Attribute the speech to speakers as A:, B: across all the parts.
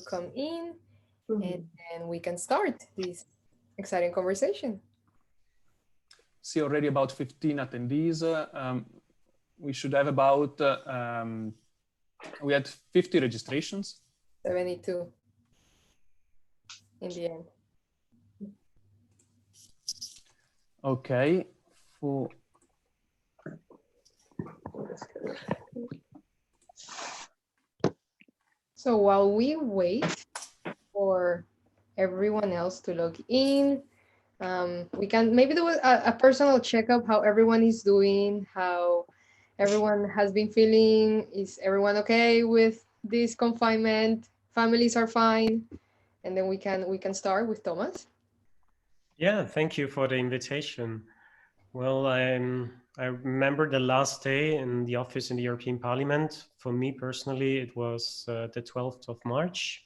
A: come in, and then we can start this exciting conversation.
B: See already about 15 attendees. We should have about, we had 50 registrations.
A: 72 in the end.
B: Okay.
A: So while we wait for everyone else to log in, we can maybe do a personal checkup, how everyone is doing, how everyone has been feeling. Is everyone okay with this confinement? Families are fine, and then we can start with Thomas.
C: Yeah, thank you for the invitation. Well, I remember the last day in the office in the European Parliament. For me personally, it was the 12th of March,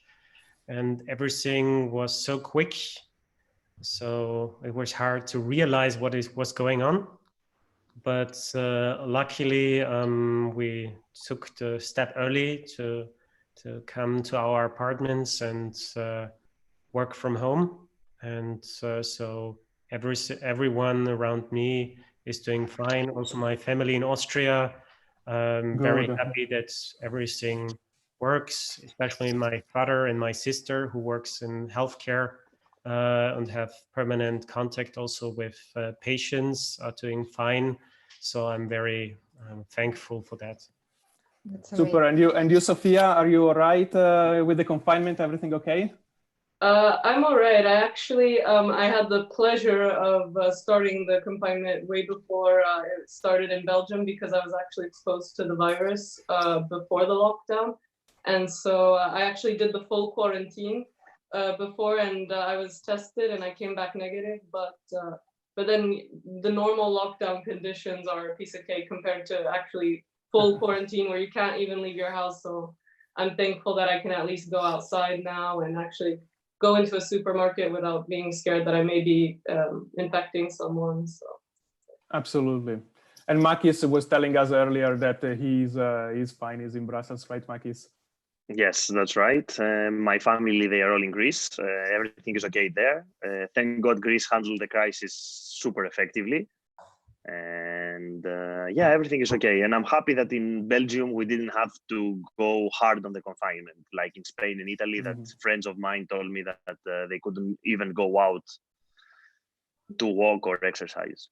C: and everything was so quick. So it was hard to realize what was going on. But luckily, we took the step early to come to our apartments and work from home. And so everyone around me is doing fine. Also, my family in Austria. I'm very happy that everything works, especially my father and my sister who works in healthcare and have permanent contact also with patients are doing fine. So I'm very thankful for that.
B: Super. And you, Sophia, are you all right with the confinement? Everything okay?
D: I'm all right. I actually, I had the pleasure of starting the confinement way before it started in Belgium, because I was actually exposed to the virus before the lockdown. And so I actually did the full quarantine before, and I was tested and I came back negative. But then the normal lockdown conditions are a piece of cake compared to actually full quarantine where you can't even leave your house. So I'm thankful that I can at least go outside now and actually go into a supermarket without being scared that I may be infecting someone. So
B: absolutely. And Makis was telling us earlier that he's fine. He's in Brussels, right, Makis?
E: Yes, that's right. My family, they are all in Greece. Everything is okay there. Thank God Greece handled the crisis super effectively. And yeah, everything is okay. And I'm happy that in Belgium, we didn't have to go hard on the confinement, like in Spain and Italy, that friends of mine told me that they couldn't even go out to walk or exercise.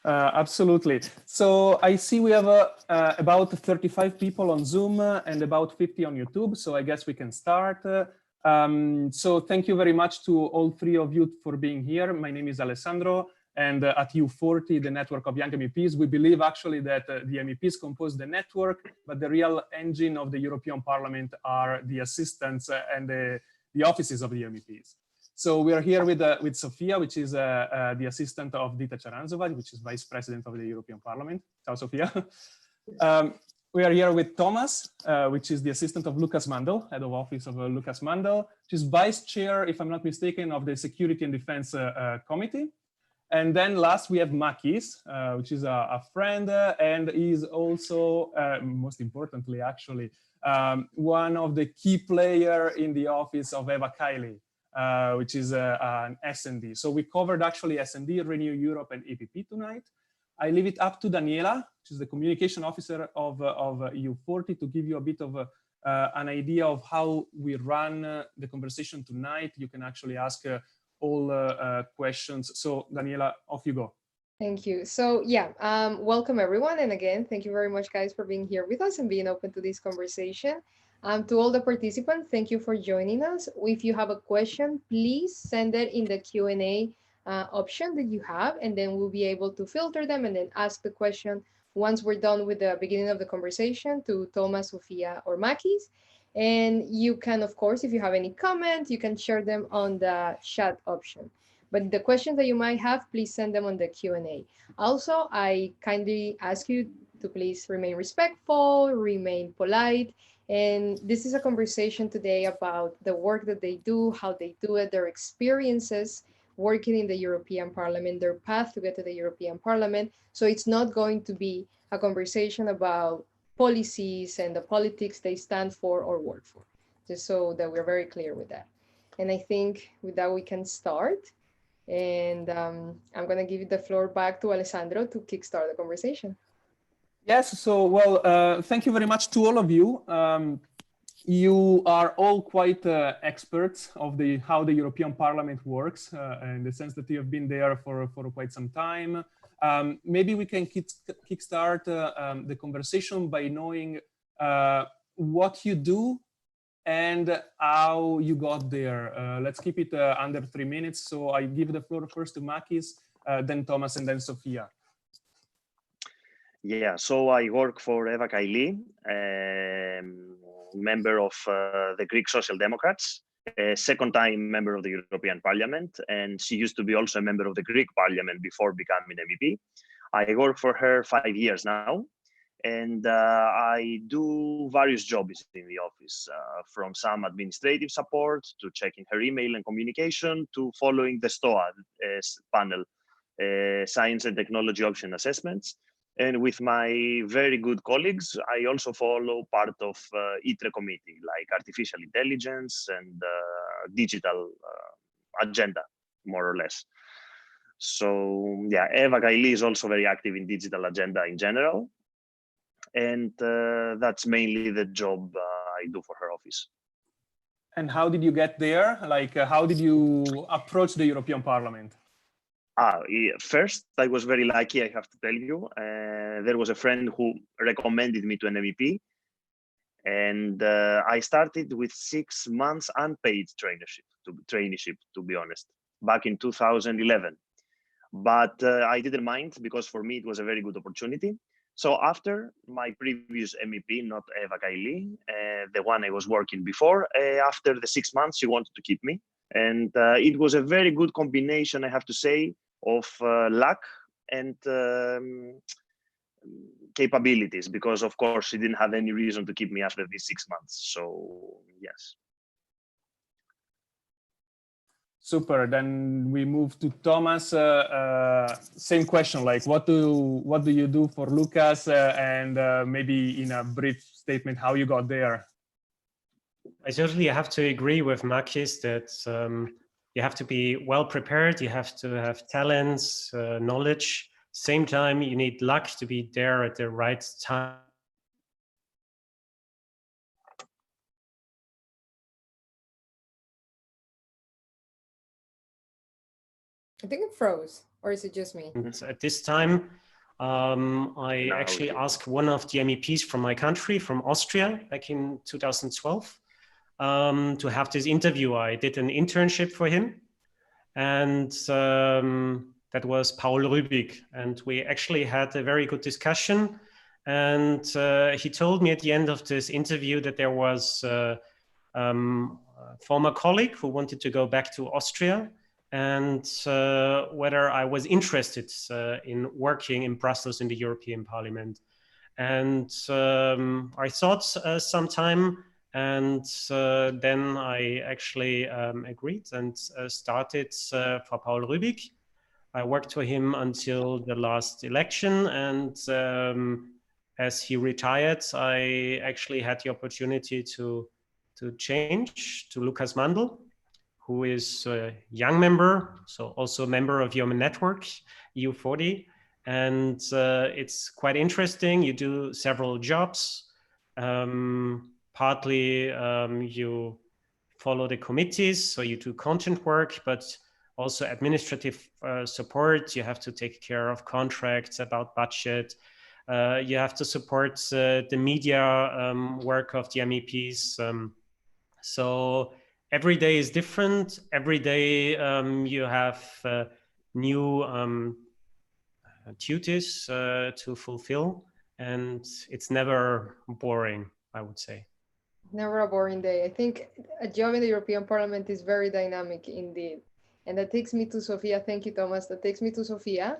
B: Absolutely. So I see we have about 35 people on Zoom and about 50 on YouTube. So I guess we can start. So thank you very much to all three of you for being here. My name is Alessandro. And at U40, the network of young MEPs, we believe actually that the MEPs compose the network, but the real engine of the European Parliament are the assistants and the offices of the MEPs. So we are here with Sofia, which is the assistant of Dita Charanzova, which is Vice President of the European Parliament. Ciao, Sofia. We are here with Thomas, which is the assistant of Lucas Mandel, head of office of Lucas Mandel, which is Vice Chair, if I'm not mistaken, of the Security and Defense Committee. And then last we have Makis, which is a friend and is also, most importantly, actually, one of the key players in the office of Eva Kaili, which is an S&D. So we covered actually S&D, Renew Europe, and EPP tonight. I leave it up to Daniela, which is the communication officer of EU40, to give you a bit of an idea of how we run the conversation tonight. You can actually ask all questions. So Daniela, off you go.
A: Thank you. So yeah, welcome everyone. And again, thank you very much guys for being here with us and being open to this conversation. To all the participants, thank you for joining us. If you have a question, please send it in the Q&A option that you have, and then we'll be able to filter them and then ask the question once we're done with the beginning of the conversation to Thomas, Sofia, or Makis. And you can, of course, if you have any comments, you can share them on the chat option. But the questions that you might have, please send them on the Q&A. Also, I kindly ask you to please remain respectful, remain polite. And this is a conversation today about the work that they do, how they do it, their experiences working in the European Parliament, their path to get to the European Parliament. So it's not going to be a conversation about policies and the politics they stand for or work for. just so that we're very clear with that. And I think with that we can start. And I'm going to give the floor back to Alessandro to kickstart the conversation.
B: Yes, so well, thank you very much to all of you. You are all quite experts of how the European Parliament works, in the sense that you have been there for quite some time. Maybe we can kickstart the conversation by knowing what you do and how you got there. Let's keep it under 3 minutes. So I give the floor first to Makis, then Thomas, and then Sophia.
E: Yeah, so I work for Eva Kaili, member of the Greek Social Democrats, a second time member of the European Parliament, and she used to be also a member of the Greek Parliament before becoming MEP. I work for her 5 years now, and I do various jobs in the office, from some administrative support to checking her email and communication to following the STOA panel, Science and Technology Option Assessments. And with my very good colleagues, I also follow part of ITRE committee, like artificial intelligence and digital agenda, more or less. So yeah, Eva Kaili is also very active in digital agenda in general. And that's mainly the job I do for her office.
B: And how did you get there? Like, how did you approach the European Parliament?
E: First, I was very lucky, I have to tell you. There was a friend who recommended me to an MEP. And I started with 6 months unpaid traineeship, to be honest, back in 2011. But I didn't mind because for me, it was a very good opportunity. So after my previous MEP, not Eva Kaili, the one I was working before, after the 6 months, she wanted to keep me. And it was a very good combination, I have to say, of luck and capabilities, because of course she didn't have any reason to keep me after these 6 months. So yes.
B: Super. Then we move to Thomas. Same question, like what do you do for Lucas, and maybe in a brief statement how you got there.
C: I certainly have to agree with Makis that you have to be well prepared. You have to have talents, knowledge. Same time, you need luck to be there at the right time.
A: I think it froze, or is it just me?
C: At this time, I actually asked one of the MEPs from my country, from Austria, back in 2012, to have this interview. I did an internship for him, and that was Paul Rübig. And we actually had a very good discussion. And he told me at the end of this interview that there was a former colleague who wanted to go back to Austria, and whether I was interested in working in Brussels in the European Parliament. And I thought some time, and then I actually agreed and started for Paul Rübig. I worked for him until the last election, and as he retired, I actually had the opportunity to change to Lukas Mandl, who is a young member, so also a member of Human Network, EU40. And it's quite interesting. You do several jobs. Partly you follow the committees, so you do content work, but also administrative support. You have to take care of contracts about budget. You have to support the media work of the MEPs. So every day is different. Every day you have new duties to fulfill, and it's never boring, I would say.
A: Never a boring day. I think a job in the European Parliament is very dynamic indeed. And that takes me to Sophia. Thank you, Thomas. That takes me to Sophia.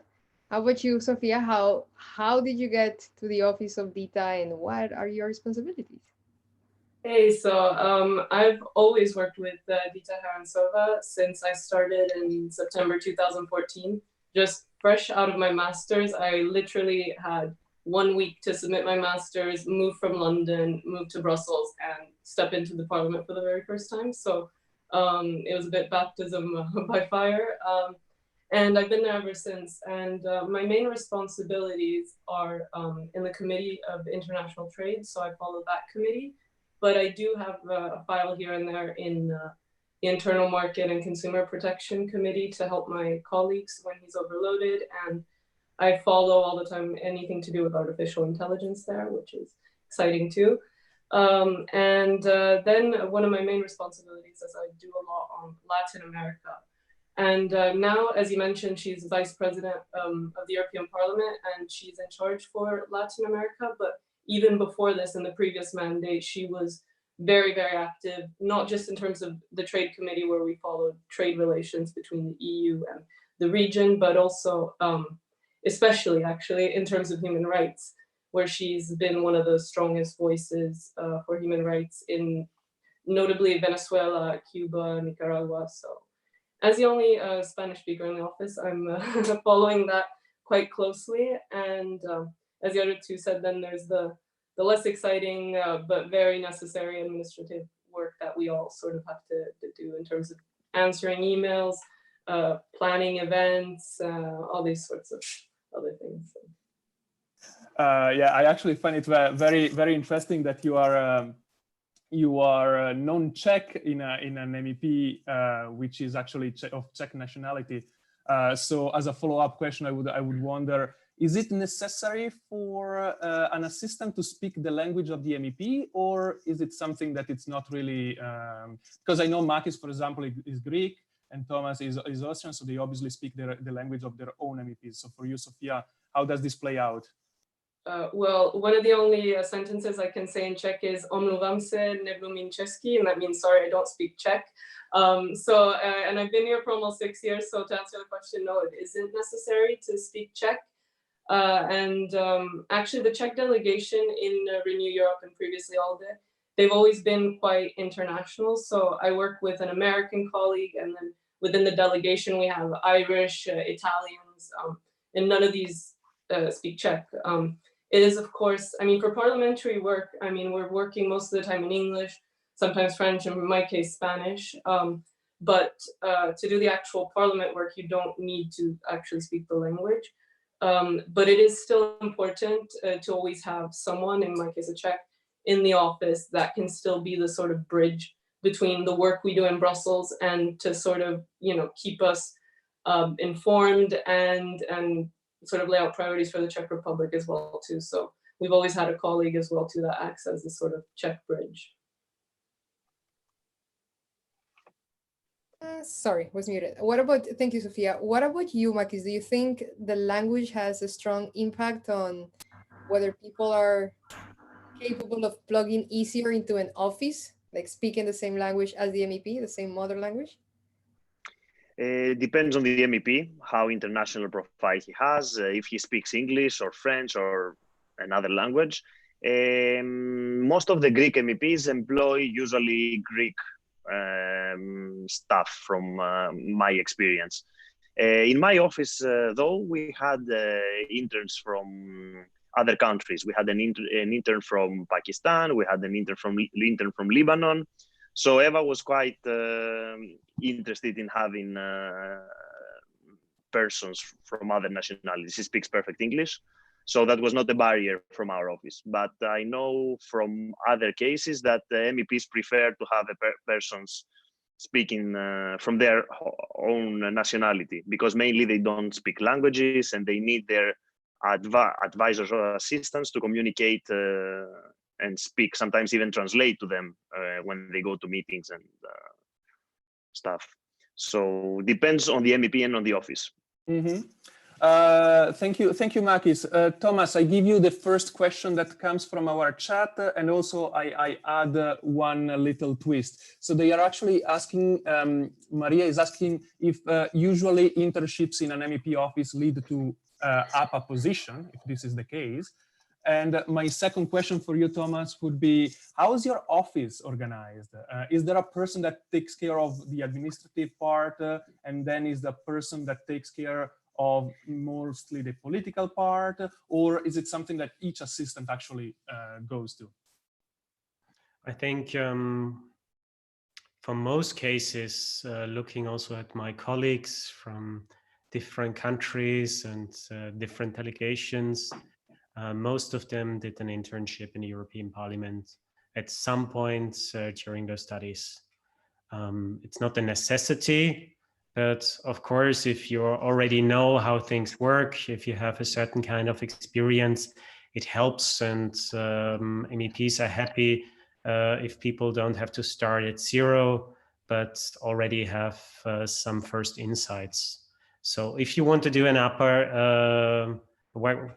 A: How about you, Sophia? How did you get to the office of DITA, and what are your responsibilities?
D: Hey, so I've always worked with Dita Harantsova since I started in September 2014. Just fresh out of my master's, I literally had 1 week to submit my master's, move from London, move to Brussels, and step into the parliament for the very first time. So it was a bit baptism by fire. And I've been there ever since. And my main responsibilities are in the Committee of International Trade. So I follow that committee. But I do have a file here and there in the Internal Market and Consumer Protection Committee to help my colleagues when he's overloaded. And I follow all the time anything to do with artificial intelligence there, which is exciting too. Then one of my main responsibilities is I do a lot on Latin America. And now, as you mentioned, she's vice president of the European Parliament, and she's in charge for Latin America. But even before this, in the previous mandate, she was very, very active, not just in terms of the trade committee where we followed trade relations between the EU and the region, but also, especially actually in terms of human rights, where she's been one of the strongest voices for human rights in notably Venezuela, Cuba, Nicaragua. So as the only Spanish speaker in the office, I'm following that quite closely. And as the other two said, then there's the less exciting but very necessary administrative work that we all sort of have to do in terms of answering emails, planning events, all these sorts of other things.
B: Yeah, I actually find it very, very interesting that you are non-Czech in an MEP, which is actually of Czech nationality. So as a follow-up question, I would wonder, is it necessary for an assistant to speak the language of the MEP, or is it something that it's not really? Because I know Makis, for example, is Greek, and Thomas is Austrian, so they obviously speak the language of their own MEPs. So for you, Sophia, how does this play out?
D: Well, one of the only sentences I can say in Czech is omlouvám se, nemluvím česky, and that means sorry, I don't speak Czech. And I've been here for almost 6 years, so to answer the question, no, it isn't necessary to speak Czech. Actually, the Czech delegation in Renew Europe and previously ALDE, they've always been quite international. So I work with an American colleague, and then within the delegation, we have Irish, Italians, and none of these speak Czech. It is, of course, I mean, for parliamentary work, I mean, we're working most of the time in English, sometimes French, and in my case, Spanish. But to do the actual parliament work, you don't need to actually speak the language. But it is still important to always have someone, in my case, a Czech, in the office that can still be the sort of bridge between the work we do in Brussels and to sort of, you know, keep us informed and sort of lay out priorities for the Czech Republic as well too. So we've always had a colleague as well too that acts as the sort of Czech bridge.
A: Sorry, was muted. What about, thank you, Sophia. What about you, Makis? Do you think the language has a strong impact on whether people are capable of plugging easier into an office, like speaking the same language as the MEP, the same mother language?
E: Depends on the MEP, how international profile he has, if he speaks English or French or another language. Most of the Greek MEPs employ usually Greek staff from my experience. In my office, though, we had interns from other countries. We had an intern from Pakistan, we had an intern from Lebanon. So Eva was quite interested in having persons from other nationalities. She speaks perfect English, so that was not a barrier from our office. But I know from other cases that the MEPs prefer to have persons speaking from their own nationality, because mainly they don't speak languages and they need their advisors or assistants to communicate and speak, sometimes even translate to them when they go to meetings and stuff. So depends on the MEP and on the office.
B: Mm-hmm. Thank you, Makis. Thomas, I give you the first question that comes from our chat, and also I add one little twist. So they are actually asking, Maria is asking if usually internships in an MEP office lead to APA position, if this is the case. And my second question for you, Thomas, would be, how is your office organized? Is there a person that takes care of the administrative part, and then is the person that takes care of mostly the political part, or is it something that each assistant actually goes to?
C: I think for most cases, looking also at my colleagues from different countries and different delegations, most of them did an internship in the European Parliament at some point during their studies. It's not a necessity, but of course, if you already know how things work, if you have a certain kind of experience, it helps, and MEPs are happy if people don't have to start at zero, but already have some first insights. So if you want to do an upper,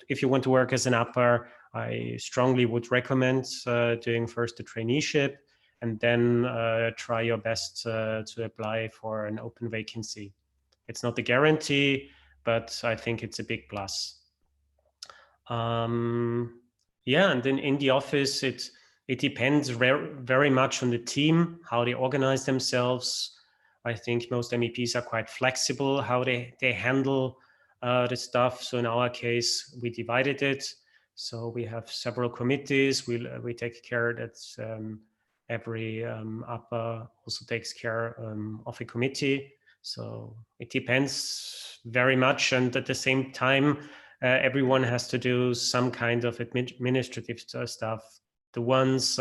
C: if you want to work as an upper, I strongly would recommend doing first a traineeship and then try your best to apply for an open vacancy. It's not a guarantee, but I think it's a big plus. Yeah, and then in the office, it depends very much on the team, how they organize themselves. I think most MEPs are quite flexible how they handle the stuff. So in our case, we divided it. So we have several committees. We take care that every upper also takes care of a committee. So it depends very much. And at the same time, everyone has to do some kind of administrative stuff. The ones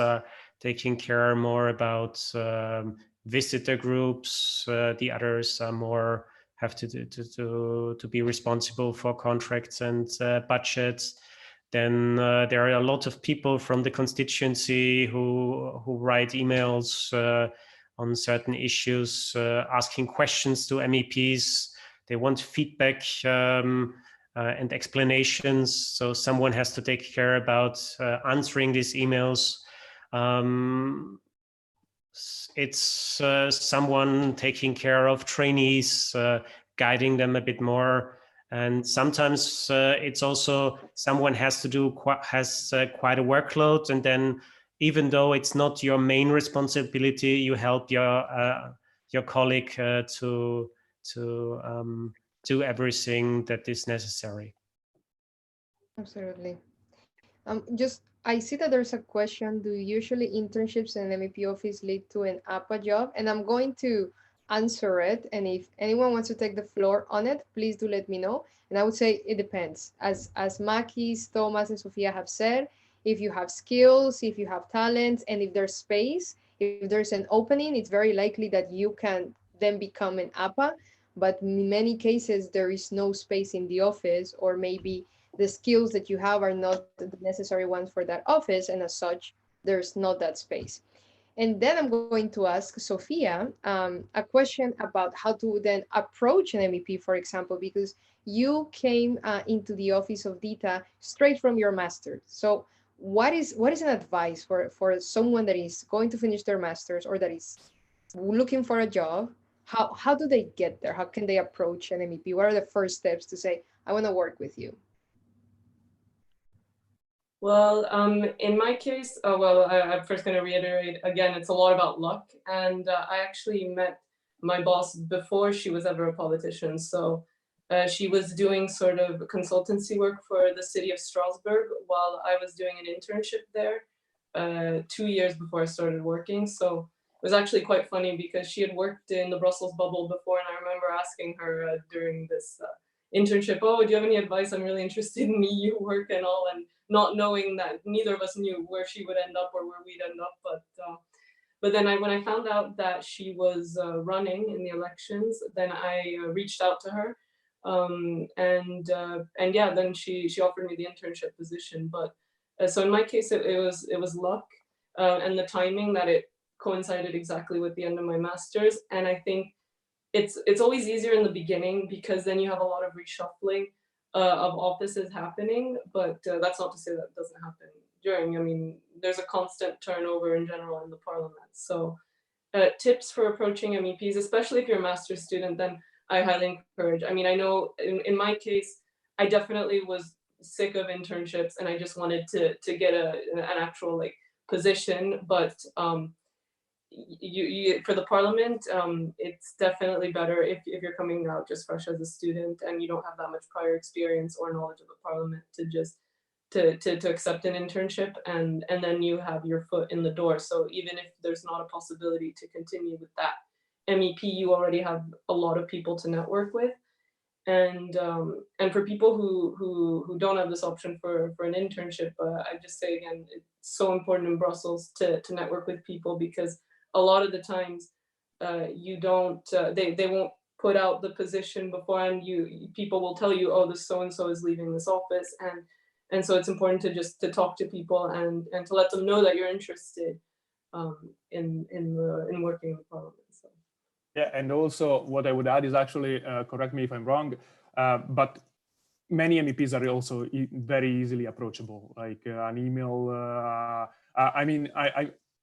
C: taking care more about visitor groups, the others are more have to be responsible for contracts and budgets. Then there are a lot of people from the constituency who write emails on certain issues, asking questions to MEPs. They want feedback and explanations. So someone has to take care about answering these emails. It's someone taking care of trainees, guiding them a bit more. And sometimes it's also someone has to do quite a workload, and then even though it's not your main responsibility, you help your colleague to do everything that is necessary.
A: Absolutely. Just I see that there's a question: do usually internships in an MEP office lead to an APA job? And I'm going to answer it. And if anyone wants to take the floor on it, please do let me know. And I would say it depends. As Makis, Thomas, and Sophia have said, if you have skills, if you have talents, and if there's space, if there's an opening, it's very likely that you can then become an APA. But in many cases, there is no space in the office, or maybe the skills that you have are not the necessary ones for that office, and as such, there's not that space. And then I'm going to ask Sophia a question about how to then approach an MEP, for example, because you came into the office of DITA straight from your master's. So what is an advice for someone that is going to finish their master's or that is looking for a job? How do they get there? How can they approach an MEP? What are the first steps to say, I want to work with you?
D: Well, in my case, I'm first going to reiterate again, it's a lot about luck. And I actually met my boss before she was ever a politician. So she was doing sort of consultancy work for the city of Strasbourg while I was doing an internship there 2 years before I started working. So it was actually quite funny because she had worked in the Brussels bubble before. And I remember asking her during this internship, oh, do you have any advice? I'm really interested in EU work and all. And not knowing that neither of us knew where she would end up or where we'd end up. But then when I found out that she was running in the elections, then I reached out to her. And yeah, then she offered me the internship position. But so in my case, it was luck and the timing that it coincided exactly with the end of my master's. And I think it's always easier in the beginning because then you have a lot of reshuffling of offices happening, but that's not to say that doesn't happen during. I mean, there's a constant turnover in general in the parliament. So tips for approaching MEPs, especially if you're a master's student, then I highly encourage. I mean, I know in my case, I definitely was sick of internships and I just wanted to get an actual like position, but for the parliament, it's definitely better if you're coming out just fresh as a student and you don't have that much prior experience or knowledge of the parliament to just to accept an internship, and then you have your foot in the door. So even if there's not a possibility to continue with that MEP, you already have a lot of people to network with. And for people who don't have this option for an internship, I just say again, it's so important in Brussels to network with people, because a lot of the times you don't they won't put out the position beforehand. People will tell you, oh, this so and so is leaving this office, and so it's important to just to talk to people and to let them know that you're interested in working in the parliament. So.
B: Yeah, and also what I would add is actually, correct me if I'm wrong, but many MEPs are also very easily approachable, like an email. I mean,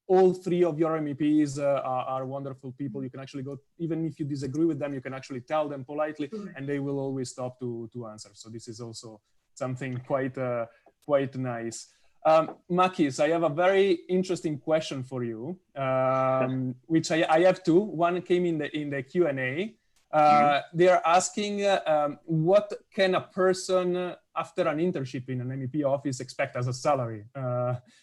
B: all three of your MEPs are wonderful people. You can actually go, even if you disagree with them, you can actually tell them politely, and they will always stop to answer. So this is also something quite nice. Makis, I have a very interesting question for you, which I have two. One came in the Q&A. They are asking, what can a person after an internship in an MEP office expect as a salary?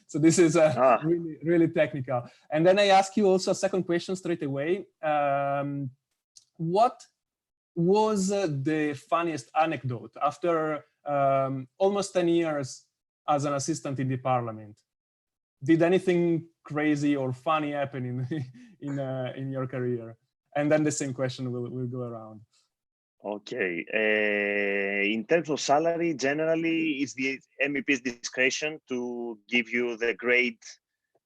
B: So this is really, really technical. And then I ask you also a second question straight away. What was the funniest anecdote after almost 10 years as an assistant in the parliament? Did anything crazy or funny happen in your career? And then the same question will go around.
E: Okay. In terms of salary, generally, it's the MEP's discretion to give you the grade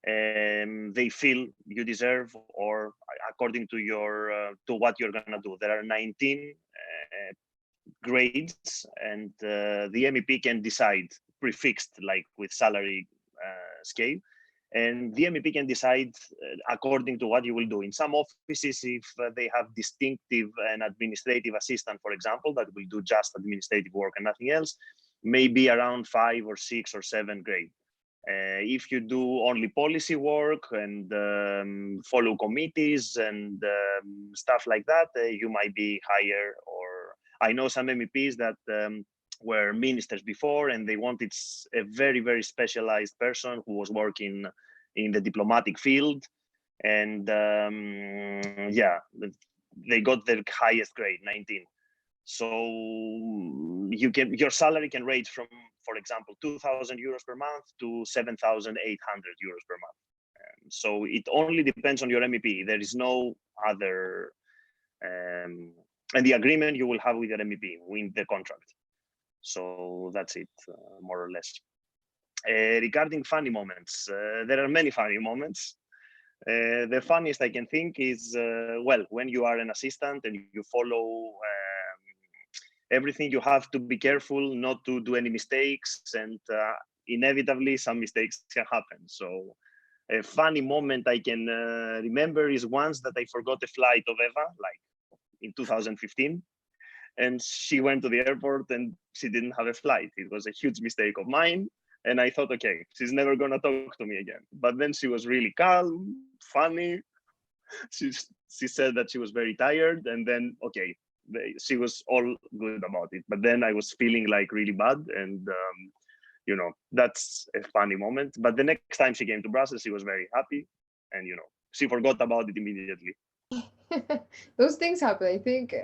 E: they feel you deserve, or according to your to what you're gonna do. There are 19 grades, and the MEP can decide prefixed, like with salary scale. And the MEP can decide according to what you will do. In some offices, if they have distinctive and administrative assistant, for example, that will do just administrative work and nothing else, maybe around 5 or 6 or 7 grade. If you do only policy work and follow committees and stuff like that, you might be higher. Or I know some MEPs that were ministers before, and they wanted a very, very specialized person who was working in the diplomatic field, and yeah, they got their highest grade, 19. So your salary can range from, for example, 2,000 euros per month to 7,800 euros per month. So it only depends on your MEP. There is no other, and the agreement you will have with your MEP in the contract. So that's it, more or less. Regarding funny moments, there are many funny moments. The funniest I can think is, well, when you are an assistant and you follow everything, you have to be careful not to do any mistakes, and inevitably some mistakes can happen. So a funny moment I can remember is once that I forgot a flight of Eva, like in 2015. And she went to the airport and she didn't have a flight. It was a huge mistake of mine. And I thought, okay, she's never gonna talk to me again. But then she was really calm, funny. She said that she was very tired, and then, okay, she was all good about it. But then I was feeling like really bad, and you know, that's a funny moment. But the next time she came to Brussels, she was very happy, and you know, she forgot about it immediately.
A: Those things happen. I think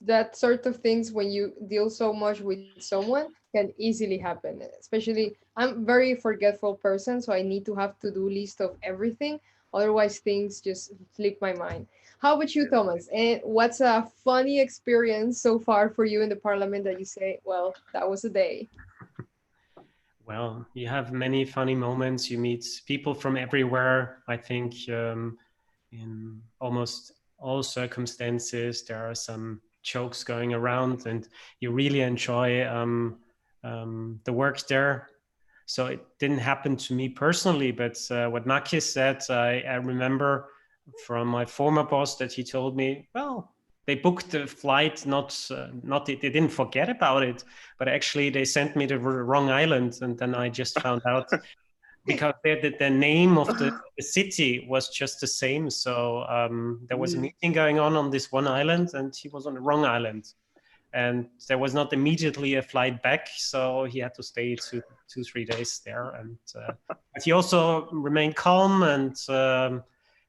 A: that sort of things, when you deal so much with someone, can easily happen. Especially, I'm a very forgetful person, so I need to have to-do list of everything. Otherwise, things just slip my mind. How about you, Thomas? And what's a funny experience so far for you in the parliament that you say, well, that was a day?
C: Well, you have many funny moments. You meet people from everywhere. I think in almost all circumstances, there are some jokes going around, and you really enjoy the work there. So it didn't happen to me personally, but what Makis said, I remember from my former boss that he told me, well, they booked the flight, they didn't forget about it, but actually they sent me to the wrong island, and then I just found out because the name of the city was just the same. So there was a meeting going on this one island, and he was on the wrong island. And there was not immediately a flight back, so he had to stay 2-3 days there. And but he also remained calm and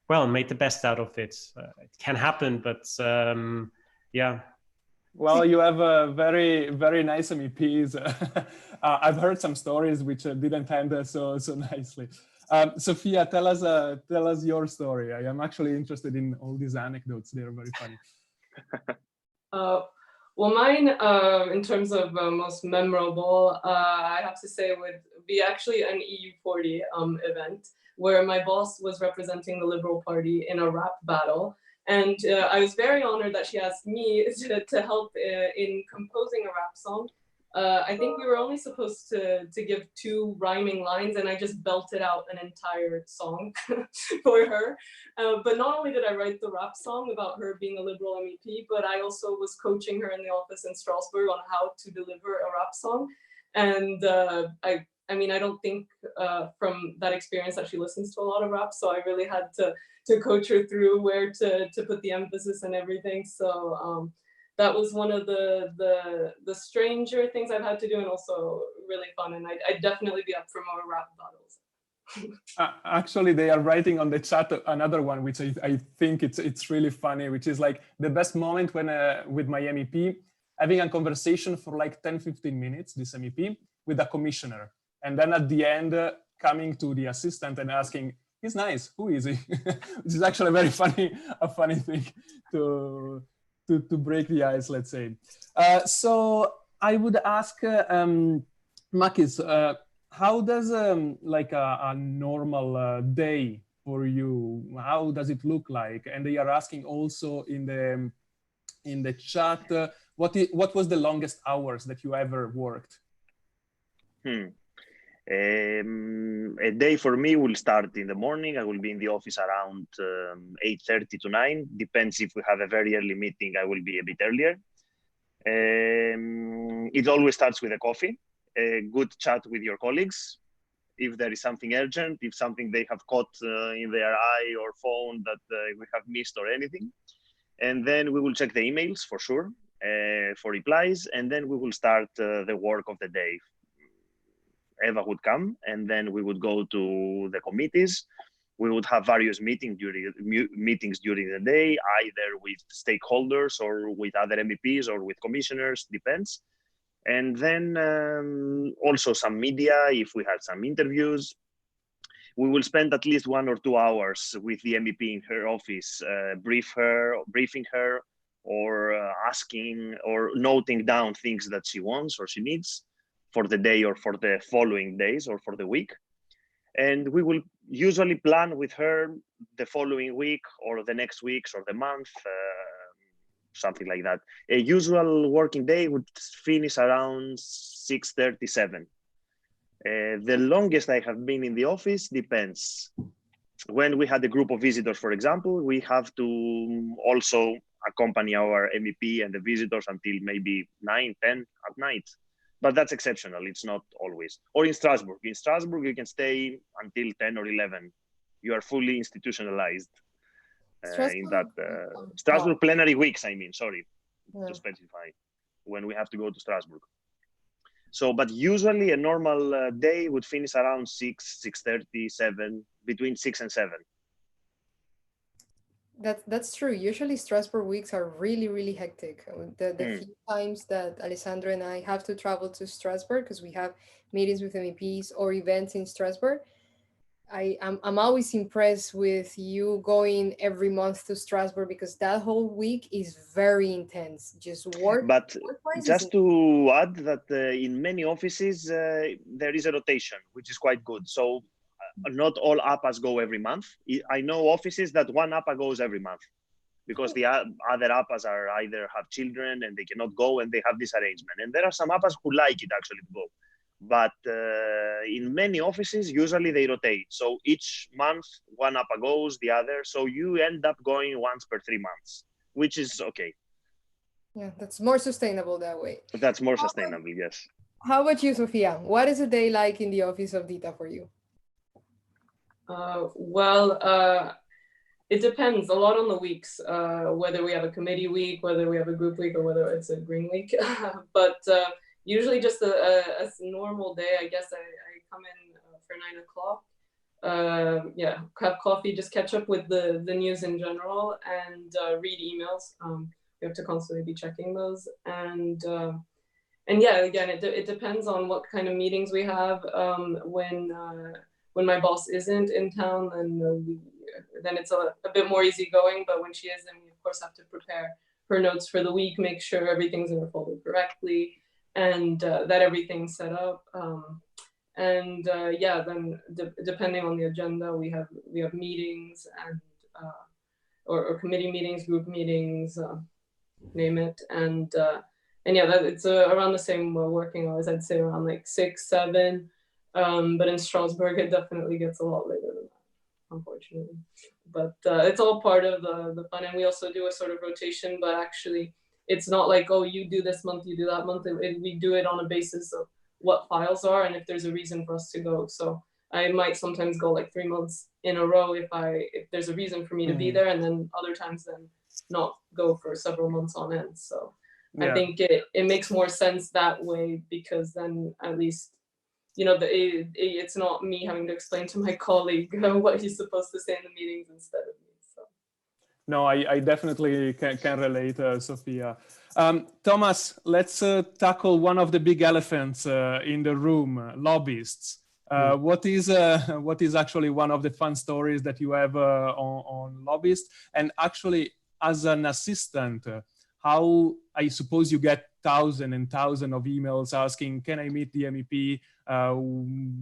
C: well, made the best out of it. It can happen, but yeah.
B: Well, you have very, very nice MEPs. I've heard some stories which didn't end so nicely. Sophia, tell us your story. I am actually interested in all these anecdotes. They're very funny.
D: Well, mine, in terms of most memorable, I have to say would be actually an EU40 event where my boss was representing the Liberal Party in a rap battle. And I was very honored that she asked me to help in composing a rap song. I think we were only supposed to give 2 rhyming lines, and I just belted out an entire song for her. But not only did I write the rap song about her being a Liberal MEP, but I also was coaching her in the office in Strasbourg on how to deliver a rap song. And I mean, I don't think from that experience that she listens to a lot of rap, so I really had to coach her through where to put the emphasis and everything. So that was one of the stranger things I've had to do, and also really fun. And I'd definitely be up for more rap battles.
B: Actually, they are writing on the chat another one, which I think it's really funny, which is like the best moment when with my MEP, having a conversation for like 10-15 minutes, this MEP, with a commissioner. And then at the end, coming to the assistant and asking, he's nice, who is he? Which is actually very funny, a funny thing to break the ice, let's say. So I would ask Makis, how does like a normal day for you, how does it look like? And they are asking also in the chat, what was the longest hours that you ever worked?
E: A day for me will start in the morning. I will be in the office around 8:30 to 9. Depends if we have a very early meeting, I will be a bit earlier. It always starts with a coffee, a good chat with your colleagues. If there is something urgent, if something they have caught in their eye or phone that we have missed or anything. And then we will check the emails for sure for replies. And then we will start the work of the day. Eva would come, and then we would go to the committees. We would have various meetings during the day, either with stakeholders or with other MEPs or with commissioners, depends. And then also some media, if we had some interviews. We will spend at least 1 or 2 hours with the MEP in her office, briefing her, or asking or noting down things that she wants or she needs for the day or for the following days or for the week. And we will usually plan with her the following week or the next weeks or the month, something like that. A usual working day would finish around 6:37. The longest I have been in the office depends. When we had a group of visitors, for example, we have to also accompany our MEP and the visitors until maybe 9, 10 at night. But that's exceptional, it's not always. Or in Strasbourg. In Strasbourg, you can stay until 10 or 11. You are fully institutionalized in that. Strasbourg plenary weeks, I mean, sorry, to specify, when we have to go to Strasbourg. So, but usually a normal day would finish around 6, 6:30, 7, between 6 and 7.
A: That's true. Usually Strasbourg weeks are really, really hectic. The few times that Alessandro and I have to travel to Strasbourg because we have meetings with MEPs or events in Strasbourg, I'm always impressed with you going every month to Strasbourg because that whole week is very intense. Just work.
E: But just to add that in many offices, there is a rotation, which is quite good. So not all APAs go every month. I know offices that one APA goes every month because the other APAs are either have children and they cannot go and they have this arrangement. And there are some APAs who like it actually to go. But in many offices, usually they rotate. So each month, one APA goes, the other. So you end up going once per 3 months, which is okay.
A: Yeah, that's more sustainable that way.
E: That's more sustainable, yes.
A: How about you, Sofia? What is a day like in the office of DITA for you?
D: It depends a lot on the weeks, whether we have a committee week, whether we have a group week, or whether it's a green week. But usually just a normal day, I guess I come in for 9 o'clock. Yeah, have coffee, just catch up with the news in general, and read emails. We have to constantly be checking those, and yeah, again, it depends on what kind of meetings we have. When my boss isn't in town, then it's a bit more easygoing. But when she is, then we of course have to prepare her notes for the week, make sure everything's in her folder correctly, and that everything's set up. Yeah, then depending on the agenda, we have meetings and or committee meetings, group meetings, name it, and yeah, it's around the same working hours. I'd say around like 6, 7. But in Strasbourg, it definitely gets a lot later than that, unfortunately. But it's all part of the fun, and we also do a sort of rotation. But actually, it's not like, oh, you do this month, you do that month. We do it on a basis of what files are and if there's a reason for us to go. So I might sometimes go like 3 months in a row if there's a reason for me to be there, and then other times then not go for several months on end. So yeah. I think it makes more sense that way, because then at least, you know, it's not me having to explain to my colleague what he's supposed to say in the meetings instead of me. So.
B: No, I definitely can relate, Sophia. Thomas, let's tackle one of the big elephants in the room, lobbyists. What is actually one of the fun stories that you have on lobbyists? And actually, as an assistant, how, I suppose you get thousands and thousands of emails asking, can I meet the MEP?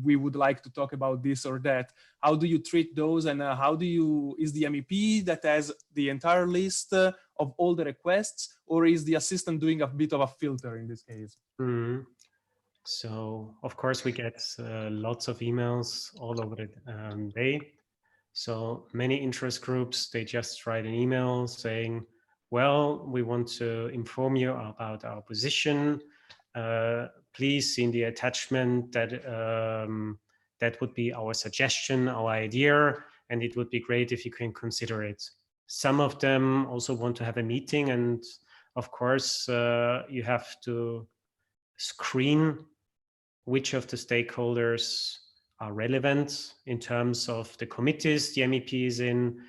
B: We would like to talk about this or that. How do you treat those? And is the MEP that has the entire list of all the requests, or is the assistant doing a bit of a filter in this case?
C: Mm-hmm. So, of course, we get lots of emails all over the day. So many interest groups, they just write an email saying, well, we want to inform you about our position. Please see in the attachment that that would be our suggestion, our idea, and it would be great if you can consider it. Some of them also want to have a meeting, and of course, you have to screen which of the stakeholders are relevant in terms of the committees the MEP is in,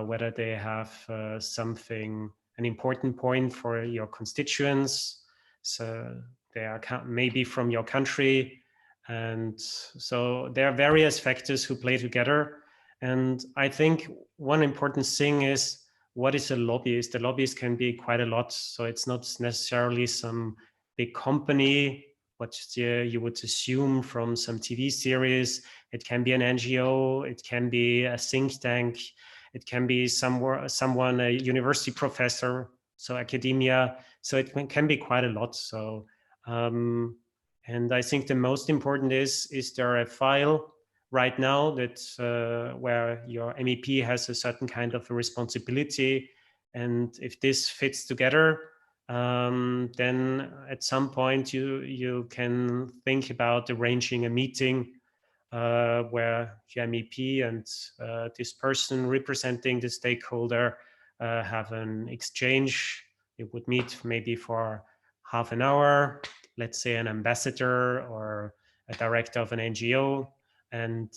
C: whether they have an important point for your constituents. So they are maybe from your country. And so there are various factors who play together. And I think one important thing is, what is a lobbyist? The lobbyist can be quite a lot. So it's not necessarily some big company, what you would assume from some TV series. It can be an NGO, it can be a think tank, it can be someone, a university professor, so academia. So it can be quite a lot. So, and I think the most important is there a file right now that where your MEP has a certain kind of a responsibility, and if this fits together, then at some point you can think about arranging a meeting where the MEP and this person representing the stakeholder have an exchange. You would meet maybe for half an hour, let's say an ambassador or a director of an NGO, and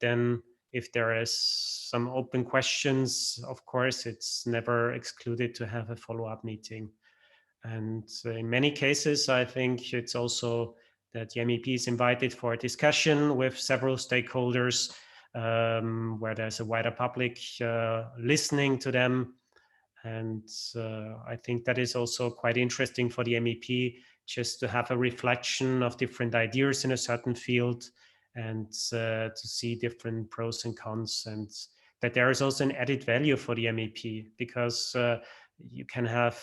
C: then if there is some open questions, of course, it's never excluded to have a follow-up meeting. And in many cases, I think it's also that the MEP is invited for a discussion with several stakeholders, where there's a wider public listening to them. And I think that is also quite interesting for the MEP, just to have a reflection of different ideas in a certain field, and to see different pros and cons, and that there is also an added value for the MEP, because you can have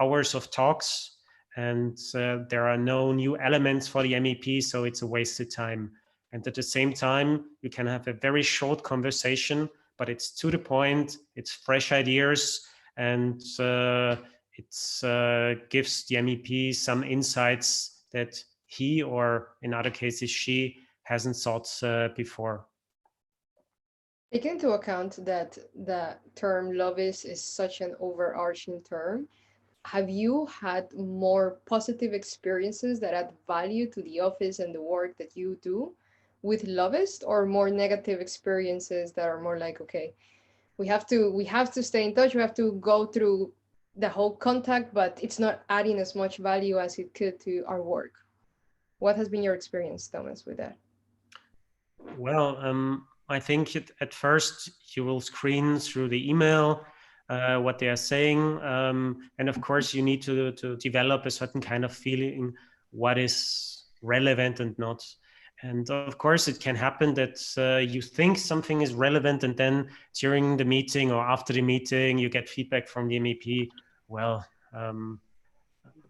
C: hours of talks, and there are no new elements for the MEP, so it's a wasted time. And at the same time, you can have a very short conversation, but it's to the point, it's fresh ideas, and it gives the MEP some insights that he, or in other cases she, hasn't thought before.
A: Taking into account that the term lobbyist is such an overarching term, have you had more positive experiences that add value to the office and the work that you do with lobbyists, or more negative experiences that are more like, okay, we have to stay in touch, we have to go through the whole contact, but it's not adding as much value as it could to our work? What has been your experience, Thomas, with that?
C: Well, I think at first you will screen through the email what they are saying, and of course you need to develop a certain kind of feeling what is relevant and not. And of course, it can happen that you think something is relevant, and then during the meeting or after the meeting, you get feedback from the MEP. Well,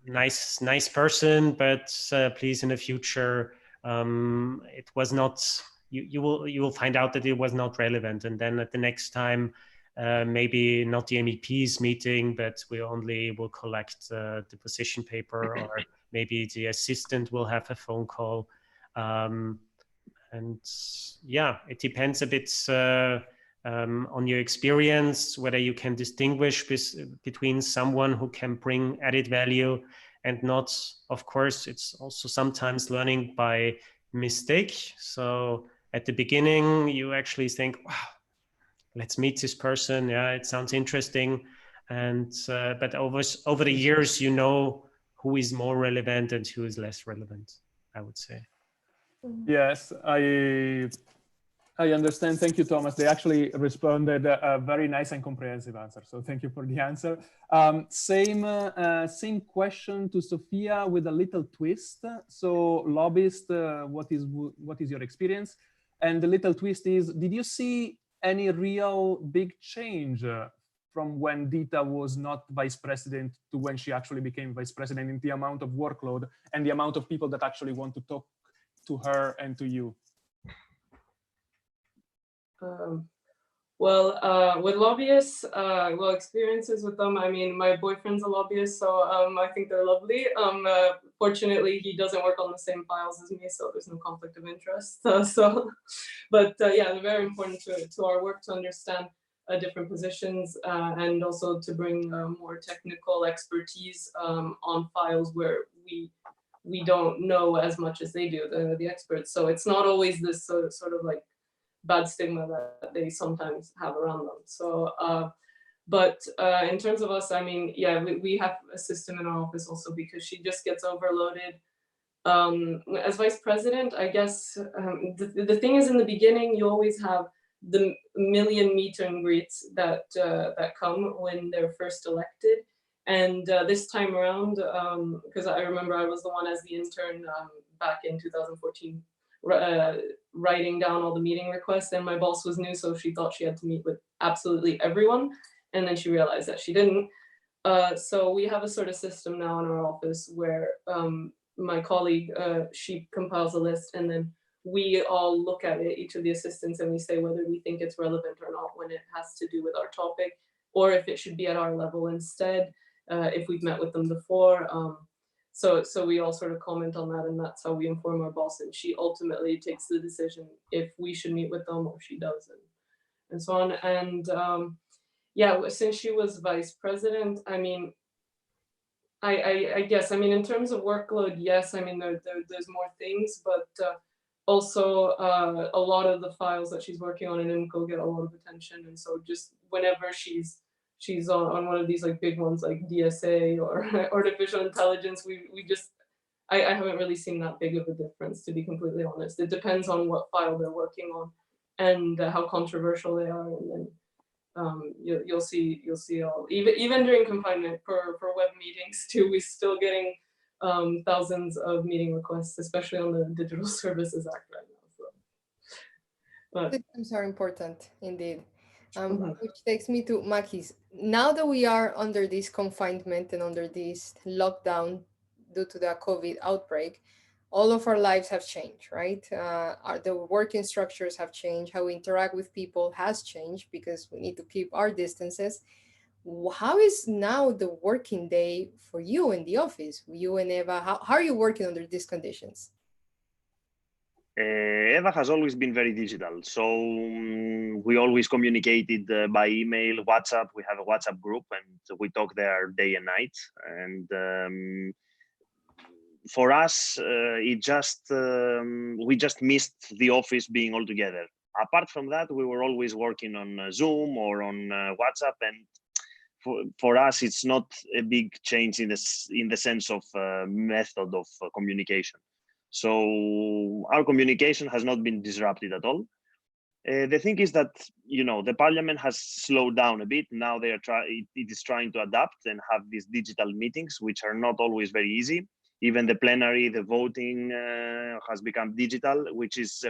C: nice person, but please in the future, it was not. You will find out that it was not relevant, and then at the next time, maybe not the MEP's meeting, but we only will collect the position paper, or maybe the assistant will have a phone call. And yeah, it depends a bit on your experience, whether you can distinguish between someone who can bring added value and not. Of course, it's also sometimes learning by mistake. So at the beginning, you actually think, wow, let's meet this person. Yeah, it sounds interesting. And but over the years, you know who is more relevant and who is less relevant, I would say.
B: Yes, I understand. Thank you, Thomas. They actually responded a very nice and comprehensive answer. So thank you for the answer. Same question to Sophia with a little twist. So lobbyist, what is your experience? And the little twist is, did you see any real big change from when Dita was not vice president to when she actually became vice president, in the amount of workload and the amount of people that actually want to talk to her and to you?
D: With lobbyists, experiences with them. I mean, my boyfriend's a lobbyist, so I think they're lovely. Fortunately, he doesn't work on the same files as me, so there's no conflict of interest. Yeah, they're very important to our work to understand different positions and also to bring more technical expertise on files where we don't know as much as they do, the experts. So it's not always this sort of like bad stigma that they sometimes have around them. So, in terms of us, I mean, yeah, we have a system in our office also because she just gets overloaded. As vice president, I guess the thing is, in the beginning, you always have the million meet and greets that come when they're first elected. And this time around, because I remember I was the one as the intern back in 2014, writing down all the meeting requests, and my boss was new, so she thought she had to meet with absolutely everyone, and then she realized that she didn't. So we have a sort of system now in our office where my colleague, she compiles a list, and then we all look at it, each of the assistants, and we say whether we think it's relevant or not when it has to do with our topic, or if it should be at our level instead, if we've met with them before. So we all sort of comment on that, and that's how we inform our boss, and she ultimately takes the decision if we should meet with them or she doesn't, and so on. And yeah, since she was vice president, I mean, I guess, I mean, in terms of workload, yes, I mean, there's more things, but also a lot of the files that she's working on in IMCO get a lot of attention, and so just whenever she's on one of these like big ones like DSA or artificial intelligence, we just I haven't really seen that big of a difference, to be completely honest. It depends on what file they're working on and how controversial they are, and then you'll see all, even during confinement for web meetings too, we're still getting thousands of meeting requests, especially on the Digital Services Act right now. So, but
A: Systems are important indeed.
D: Mhm.
A: Which takes me to Makis. Now that we are under this confinement and under this lockdown due to the COVID outbreak, all of our lives have changed, right? The working structures have changed. How we interact with people has changed because we need to keep our distances. How is now the working day for you in the office? You and Eva, how are you working under these conditions?
E: Eva has always been very digital. So we always communicated by email, WhatsApp. We have a WhatsApp group and we talk there day and night. And for us, we just missed the office being all together. Apart from that, we were always working on Zoom or on WhatsApp, and for us, it's not a big change in the sense of method of communication. So our communication has not been disrupted at all. The thing is that the parliament has slowed down a bit. Now it is trying to adapt and have these digital meetings, which are not always very easy. Even the plenary, the voting has become digital, which is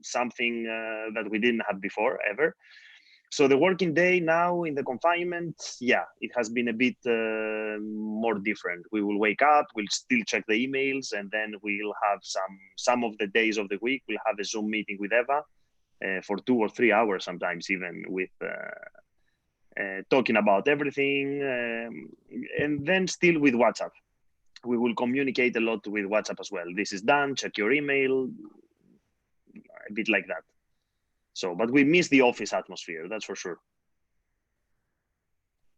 E: something that we didn't have before ever. So the working day now in the confinement, yeah, it has been a bit more different. We will wake up, we'll still check the emails, and then we'll have some of the days of the week, we'll have a Zoom meeting with Eva for 2 or 3 hours, sometimes even, with talking about everything, and then still with WhatsApp. We will communicate a lot with WhatsApp as well. This is done, check your email, a bit like that. So, but we miss the office atmosphere, that's for sure.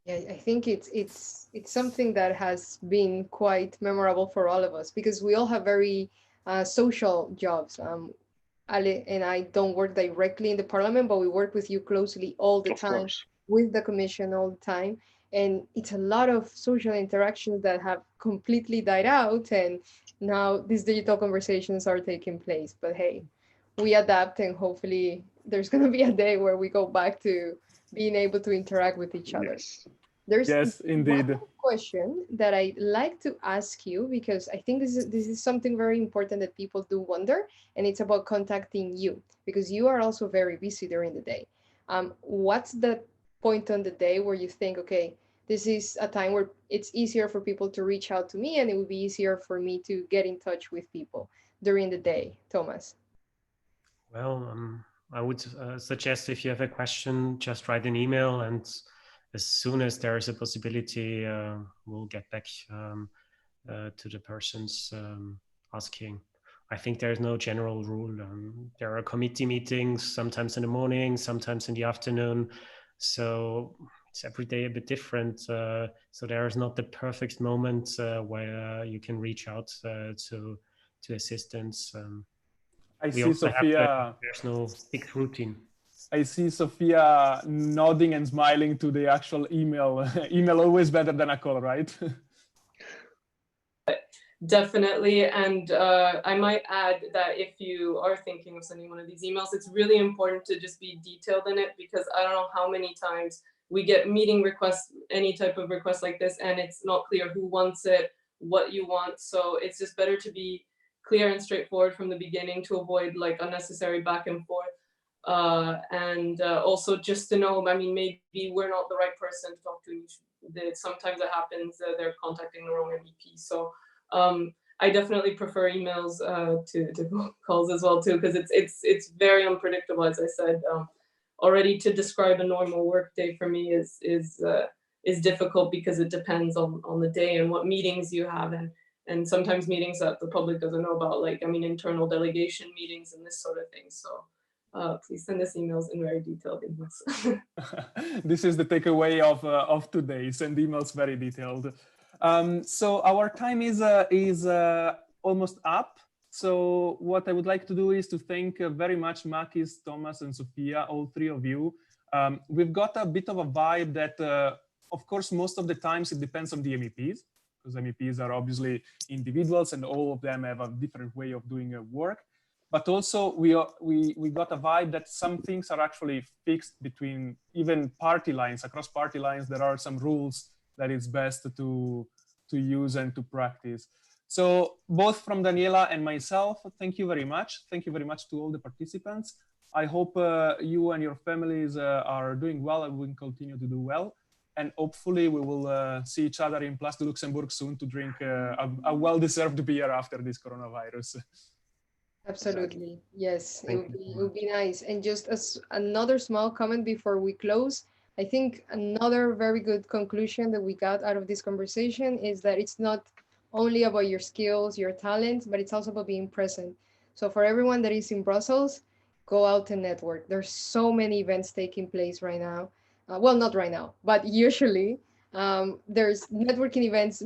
A: Yeah, I think it's something that has been quite memorable for all of us because we all have very social jobs. Ale and I don't work directly in the parliament, but we work with you closely all the time, with the commission all the time. And it's a lot of social interactions that have completely died out. And now these digital conversations are taking place. But hey, we adapt, and hopefully there's going to be a day where we go back to being able to interact with each other.
E: Yes.
A: There's
B: indeed.
A: one question that I'd like to ask you because I think this is something very important that people do wonder, and it's about contacting you because you are also very busy during the day. What's the point on the day where you think, okay, this is a time where it's easier for people to reach out to me, and it would be easier for me to get in touch with people during the day, Thomas?
C: Well, I would suggest if you have a question, just write an email, and as soon as there is a possibility, we'll get back to the persons asking. I think there's no general rule. There are committee meetings, sometimes in the morning, sometimes in the afternoon. So it's every day a bit different. So there is not the perfect moment where you can reach out to assistance.
B: I see Sophia.
C: There's no fixed routine.
B: I see Sophia nodding and smiling to the actual email. Email always better than a call, right?
D: Definitely. And I might add that if you are thinking of sending one of these emails, it's really important to just be detailed in it, because I don't know how many times we get meeting requests, any type of request like this, and it's not clear who wants it, what you want. So it's just better to be clear and straightforward from the beginning to avoid like unnecessary back and forth. And also just to know, I mean, maybe we're not the right person to talk to. Sometimes it happens, they're contacting the wrong MEP. So I definitely prefer emails to calls as well too, because it's very unpredictable. As I said, already to describe a normal work day for me is difficult because it depends on the day and what meetings you have, and sometimes meetings that the public doesn't know about, like, I mean, internal delegation meetings and this sort of thing. So please send us emails in very detailed emails.
B: This is the takeaway of today. Send emails very detailed. So our time is almost up. So what I would like to do is to thank very much Makis, Thomas, and Sophia, all three of you. We've got a bit of a vibe that, of course, most of the times it depends on the MEPs, because MEPs are obviously individuals and all of them have a different way of doing work. But also we got a vibe that some things are actually fixed between even party lines, across party lines. There are some rules that it's best to use and to practice. So both from Daniela and myself, thank you very much. Thank you very much to all the participants. I hope you and your families are doing well and will continue to do well. And hopefully we will see each other in Place de Luxembourg soon to drink a well-deserved beer after this coronavirus.
A: Absolutely. Yes, it would be nice. And just as another small comment before we close, I think another very good conclusion that we got out of this conversation is that it's not only about your skills, your talents, but it's also about being present. So for everyone that is in Brussels, go out and network. There's so many events taking place right now. Well, not right now, but usually there's networking events,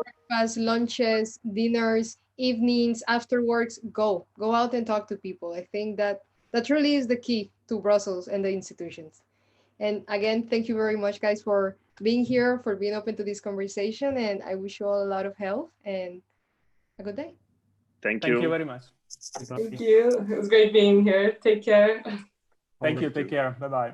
A: breakfast, lunches, dinners, evenings, after works. Go out and talk to people. I think that that really is the key to Brussels and the institutions. And again, thank you very much, guys, for being here, for being open to this conversation. And I wish you all a lot of health and a good day.
E: Thank
B: Thank you
E: you.
B: very much.
D: Thank you. It was great being here. Take care.
B: Thank you. Take care. Bye-bye.